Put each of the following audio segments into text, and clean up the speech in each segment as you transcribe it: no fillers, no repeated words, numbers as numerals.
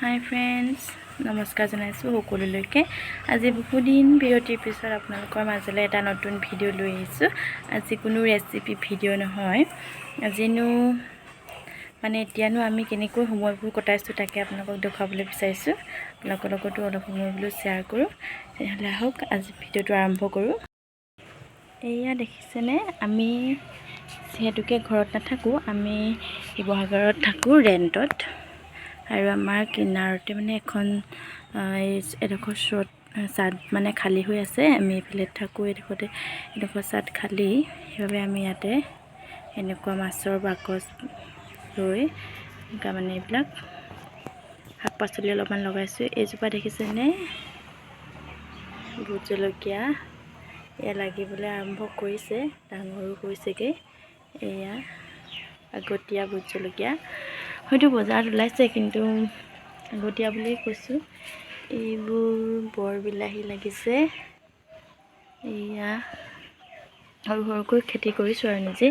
হাই friends, নমস্কাৰ জনাইছোঁ সকলোলৈকে। আজি বহুদিন বিৰতিৰ পিছত আপোনালোকৰ মাজলৈ এটা নতুন ভিডিঅ' লৈ আহিছোঁ। আজি কোনো ৰেচিপি ভিডিঅ' নহয়, আজিনো এতিয়ানো আমি কেনেকৈ সময়বোৰ কটাইছোঁ তাকে আপোনালোকক দেখুৱাবলৈ বিচাৰিছোঁ। আপোনালোকৰ লগতো অলপ সময় বোলো শ্বেয়াৰ কৰোঁ। তেনেহ'লে আহক আজি ভিডিঅ'টো আৰম্ভ কৰোঁ। এয়া দেখিছেনে, আমি যিহেতুকে ঘৰত নাথাকোঁ, আমি শিৱসাগৰত থাকোঁ ৰেণ্টত। আৰু আমাৰ কিনাৰতে এখন এডোখৰ চাদ খালী হৈ আছে। আমি এইফালে থাকোঁ, এডোখৰ চাদ খালী, সেইবাবে আমি ইয়াতে এনেকুৱা মাছৰ বাকচ লৈ এইবিলাক শাক পাচলি অলপমান লগাইছোঁ। এইজোপা দেখিছেনে, ভোট জলকীয়া এয়া লাগিবলৈ আৰম্ভ কৰিছে, ডাঙৰো হৈছেগৈ। এয়া আগতীয়া ভোট জলকীয়া, হয়তো বজাৰত ওলাইছে, কিন্তু আগতীয়া বুলিয়ে কৈছোঁ। এইবোৰ বৰ বিলাহী লাগিছে। এয়া সৰু সৰুকৈ খেতি কৰিছোঁ আৰু নিজে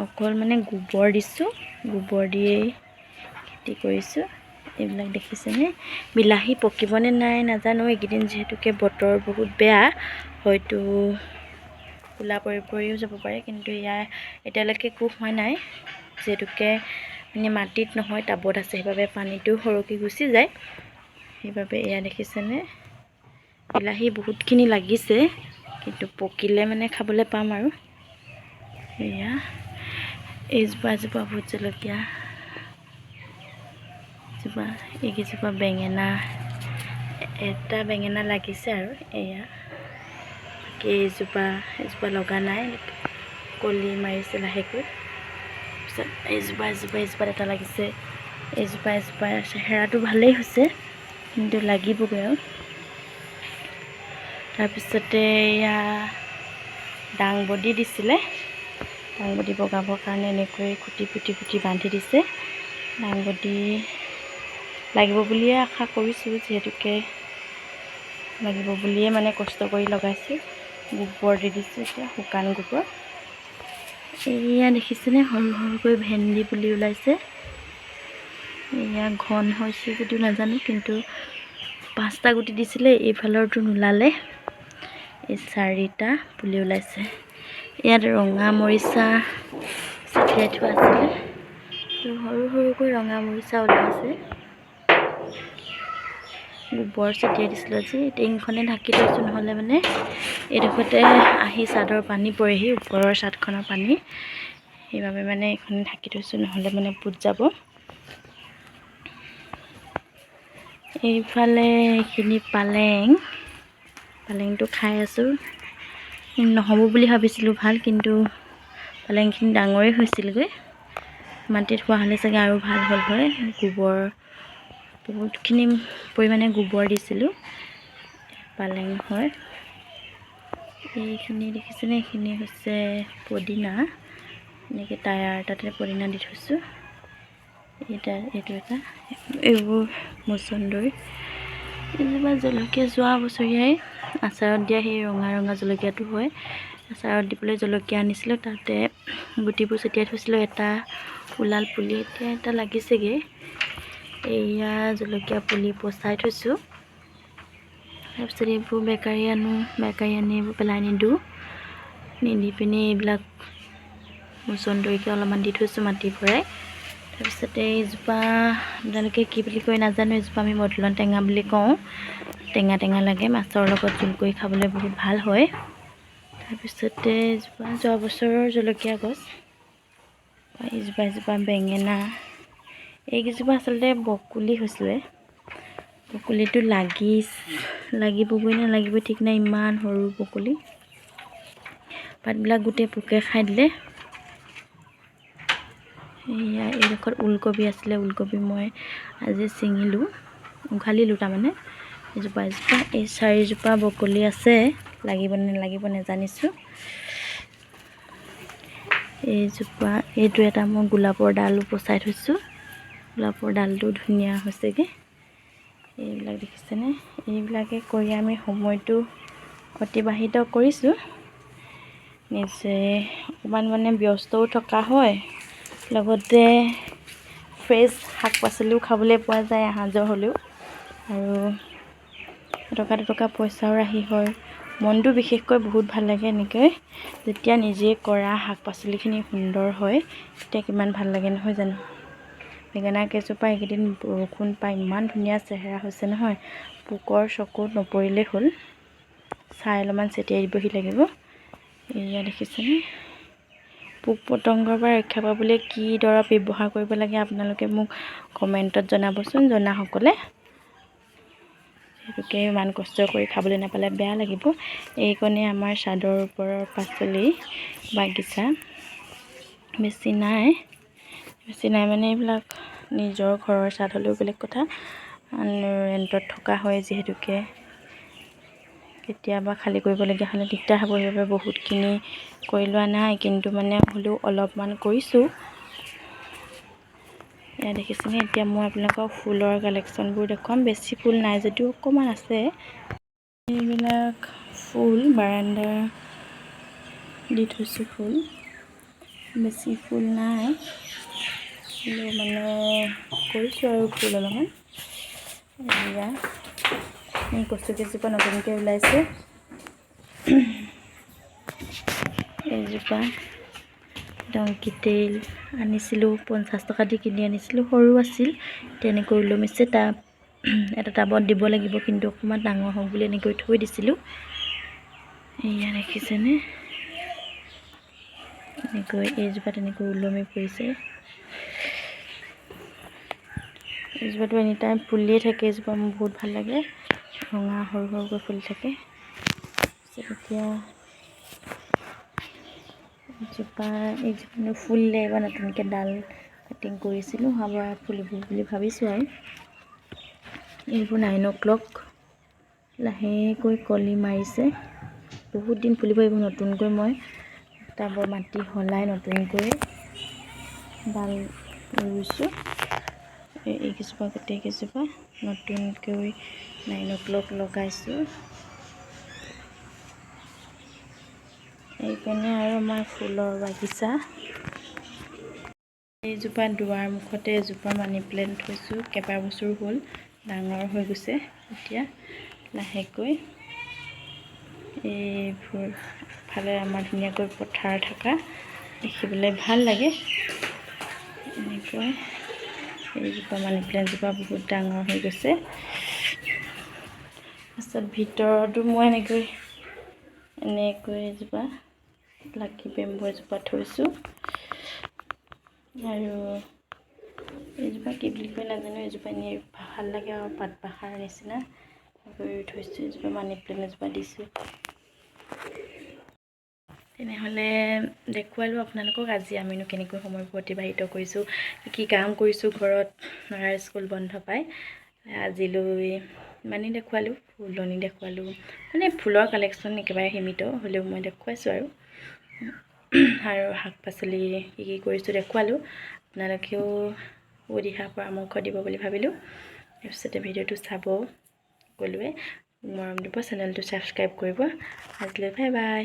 অকল গোবৰ দিছোঁ, গোবৰ দিয়েই খেতি কৰিছোঁ। এইবিলাক দেখিছেনে, বিলাহী পকিবনে নাই নাজানো। এইকেইদিন যিহেতুকে বতৰ বহুত বেয়া, হয়তো ক'লা পৰিও যাব পাৰে, কিন্তু এতিয়ালৈকে একো হোৱা নাই। যিহেতুকে মাটিত নহয়, টাবত আছে, সেইবাবে পানীটো সৰকি গুচি যায়। সেইবাবে এয়া দেখিছেনে, বিলাহী বহুতখিনি লাগিছে, কিন্তু পকিলে খাবলৈ পাম আৰু। এয়া এজোপা ভোট জলকীয়া, এইকেইজোপা বেঙেনা, এটা বেঙেনা লাগিছে আৰু। এয়া বাকী এজোপা লগা নাই, কলি মাৰিছে লাহেকৈ। তাৰপিছত এজোপাত এটা লাগিছে, এজোপা চেহেৰাটো ভালেই হৈছে, কিন্তু লাগিবগৈ আৰু। তাৰপিছতে এয়া দাংবডি দিছিলে, দাংবডি বগাবৰ কাৰণে এনেকৈ খুটি পুটি বান্ধি দিছে। দাংবডি লাগিব বুলিয়ে আশা কৰিছোঁ, যিহেতুকে লাগিব বুলিয়ে কষ্ট কৰি লগাইছোঁ। গোবৰ দি দিছোঁ, এতিয়া শুকান গোবৰ। এয়া দেখিছেনে, সৰু সৰুকৈ ভেন্দি পুলি ওলাইছে। এয়া ঘন হৈছে যদিও নাজানো, কিন্তু 5টা গুটি দিছিলে, এইফালৰটো নোলালে। এই 4টা পুলি ওলাইছে। ইয়াত ৰঙা মৰিচা ছটিয়াই থোৱা আছিলে, সৰু সৰুকৈ ৰঙা মৰিচা ওলাইছে। গোবৰ ছটিয়াই দিছিলোঁ আজি, টিংখনে ঢাকি থৈছোঁ, নহ'লে এইডোখৰতে আহি চাদৰ পানী পৰেহি, ওপৰৰ চাদখনৰ পানী। সেইবাবে এইখন ঢাকি থৈছোঁ, নহ'লে পোত যাব। এইফালে এইখিনি পালেংটো খাই আছোঁ। নহ'ব বুলি ভাবিছিলোঁ ভাল, কিন্তু পালেংখিনি ডাঙৰেই হৈছিলগৈ। মাটিত হোৱা হ'লে চাগে আৰু ভাল হ'ল হয়। গোবৰ বহুতখিনি পৰিমাণে গোবৰ দিছিলোঁ, পালেং হয়। এইখিনি দেখিছেনে, এইখিনি হৈছে পদিনা, এনেকৈ টায়াৰ এটাতে পদিনা দি থৈছোঁ। এইটো এটা, এইবোৰ মচন্দৰী। এইজোপা জলকীয়া যোৱা বছৰীয়াই আচাৰত দিয়া, সেই ৰঙা জলকীয়াটো হয়। আচাৰত দিবলৈ জলকীয়া আনিছিলোঁ, তাতে গুটিবোৰ ছটিয়াই থৈছিলোঁ, এটা ওলাল পুলি, এতিয়া এটা লাগিছেগৈ। এয়া জলকীয়া পুলি পচাই থৈছোঁ। তাৰপিছত এইবোৰ বেকাৰী আনি এইবোৰ পেলাই নিদি পিনি এইবিলাক মচন্দৰীকে অলপমান দি থৈছোঁ মাটি ভৰাই। তাৰপিছতে এইজোপা আপোনালোকে কি বুলি কয় নাজানো, এইজোপা আমি মধুৰিআম টেঙা বুলি কওঁ। টেঙা লাগে, মাছৰ লগত জোল কৰি খাবলৈ বহুত ভাল হয়। তাৰপিছতে এইজোপা যোৱা বছৰৰ জলকীয়া গছ। এইজোপা বেঙেনা। এইকেইজোপা আচলতে বকুলি হৈছিলে, বকুলিটো লাগিবগৈ নে নালাগিবই ঠিক নাই, ইমান সৰু বকুলি। পাতবিলাক গোটেই পোকে খাই দিলে। এয়া এইডোখৰত ওলকবি আছিলে, ওলকবি মই আজি ছিঙিলোঁ, উঘালিলোঁ তাৰমানে। এজোপা এই 4জোপা বকুলি আছে, লাগিব নে নালাগিব নাজানিছোঁ। এইটো এটা মই গোলাপৰ ডালো পচাই থৈছোঁ, গোলাপৰ ডালটো ধুনীয়া হৈছেগৈ। এইবিলাক দেখিছেনে, এইবিলাকে কৰি আমি সময়টো অতিবাহিত কৰিছোঁ। নিজে অকণমান ব্যস্তও থকা হয়, লগতে ফ্ৰেছ শাক পাচলিও খাবলৈ পোৱা যায়, আহা যোৱা হ'লেও। আৰু এটকা দুটকা পইচাও ৰাহি হয়। মনটো বিশেষকৈ বহুত ভাল লাগে এনেকৈ যেতিয়া নিজে কৰা শাক পাচলিখিনি সুন্দৰ হয়, তেতিয়া কিমান ভাল লাগে নহয় জানো। বেঙেনা কেইজোপা এইকেইদিন বৰষুণ পাই ইমান ধুনীয়া চেহেৰা হৈছে নহয়। পোকৰ চকুত নপৰিলেই হ'ল, চাই অলপমান ছটিয়াই দিবহি লাগিব। এয়া দেখিছেনে, পোক পতংগৰ পৰা ৰক্ষা পাবলৈ কি দৰৱ ব্যৱহাৰ কৰিব লাগে আপোনালোকে মোক কমেণ্টত জনাবচোন, জনাসকলে। সেইটোকে ইমান কষ্ট কৰি খাবলৈ নাপালে বেয়া লাগিব। এইকণে আমাৰ চাদৰ ওপৰৰ পাচলি বাগিচা। বেছি নাই মানে এইবিলাক নিজৰ ঘৰৰ চাদ হ'লেও বেলেগ কথা, ৰেণ্টত থকা হয় যিহেতুকে কেতিয়াবা খালী কৰিবলগীয়া হ'লে দিগদাৰ হ'ব। সেইবাবে বহুতখিনি কৰি লোৱা নাই, কিন্তু মানে হ'লেও অলপমান কৰিছোঁ। এয়া দেখিছেনে। এতিয়া মই আপোনালোকক ফুলৰ কালেকশ্যনবোৰ দেখুৱাম। বেছি ফুল নাই যদিও অকণমান আছে। এইবিলাক ফুল বাৰান্দা দি থৈছোঁ, ফুল বেছি ফুল নাই, কিন্তু মানে কৰিছোঁ আৰু ফুল অলপমান। এয়া কচু কেইজোপা নতুনকৈ ওলাইছে। এইজোপা ডংকি তেল আনিছিলোঁ, 50 টকা দি কিনি আনিছিলোঁ, সৰু আছিল। তেনেকৈ ওলমিছে, এটা টাবত দিব লাগিব, কিন্তু অকণমান ডাঙৰ হওক বুলি এনেকৈ থৈ দিছিলোঁ। এয়া দেখিছেনে, এনেকৈ এইজোপা তেনেকৈ ওলমি পৰিছে। এইজোপাটো এনি টাইম ফুলিয়ে থাকে। এইজোপা মোৰ বহুত ভাল লাগে, ৰঙা সৰু সৰুকৈ ফুলি থাকে। এতিয়া এইজোপা ফুলিলে, এইবাৰ নতুনকৈ ডাল কাটিং কৰিছিলোঁ, আমাৰ ফুলিব বুলি ভাবিছোঁ। আৰু এইবোৰ 9 o'clock লাহেকৈ কলি মাৰিছে, বহুত দিন ফুলিব। এইবোৰ নতুনকৈ মই টাবৰ মাটি সলাই নতুনকৈ ডাল ৰুইছোঁ। এইকেইজোপা গোটেইকেইজোপা নতুনকৈ 9 o'clock লগাইছোঁ। এইপিনে আৰু আমাৰ ফুলৰ বাগিচা। এইজোপা দুৱাৰ মুখতে এজোপা মানি প্লেণ্ট থৈছোঁ, কেইবাবছৰো হ'ল, ডাঙৰ হৈ গৈছে এতিয়া লাহেকৈ। এইবোৰ ফালে আমাৰ ধুনীয়াকৈ পথাৰ থকা দেখিবলৈ ভাল লাগে। এনেকৈ এইজোপা মানি প্লেণ্টজোপা বহুত ডাঙৰ হৈ গৈছে। তাৰপিছত ভিতৰতো মই এনেকৈ এজোপা লাকি বেম্বু এজোপা থৈছোঁ। আৰু এইজোপা কি বুলি কয় নাজানো, এইজোপা এনেই ভাল লাগে আৰু পাতবাহাৰ নিচিনা কৰি থৈছোঁ। এইজোপা মানি প্লেণ্ট এজোপা দিছোঁ। তেনেহ'লে দেখুৱালোঁ আপোনালোকক আজি আমিনো কেনেকৈ সময়বোৰ অতিবাহিত কৰিছোঁ, কি কাম কৰিছোঁ ঘৰত। ল'ৰাৰ স্কুল বন্ধ পায়, আজিলৈ ইমানেই দেখুৱালোঁ। ফুলনি দেখুৱালোঁ, মানে ফুলৰ কালেকশ্যন একেবাৰে সীমিত হ'লেও মই দেখুৱাইছোঁ। আৰু শাক পাচলি কি কৰিছোঁ দেখুৱালোঁ। আপোনালোকেও দিহা পৰামৰ্শ দিব বুলি ভাবিলোঁ। তাৰপিছতে ভিডিঅ'টো চাব, সকলোৱে মৰম দিব, চেনেলটো ছাবস্ক্ৰাইব কৰিব। আজিলৈ বাই বাই।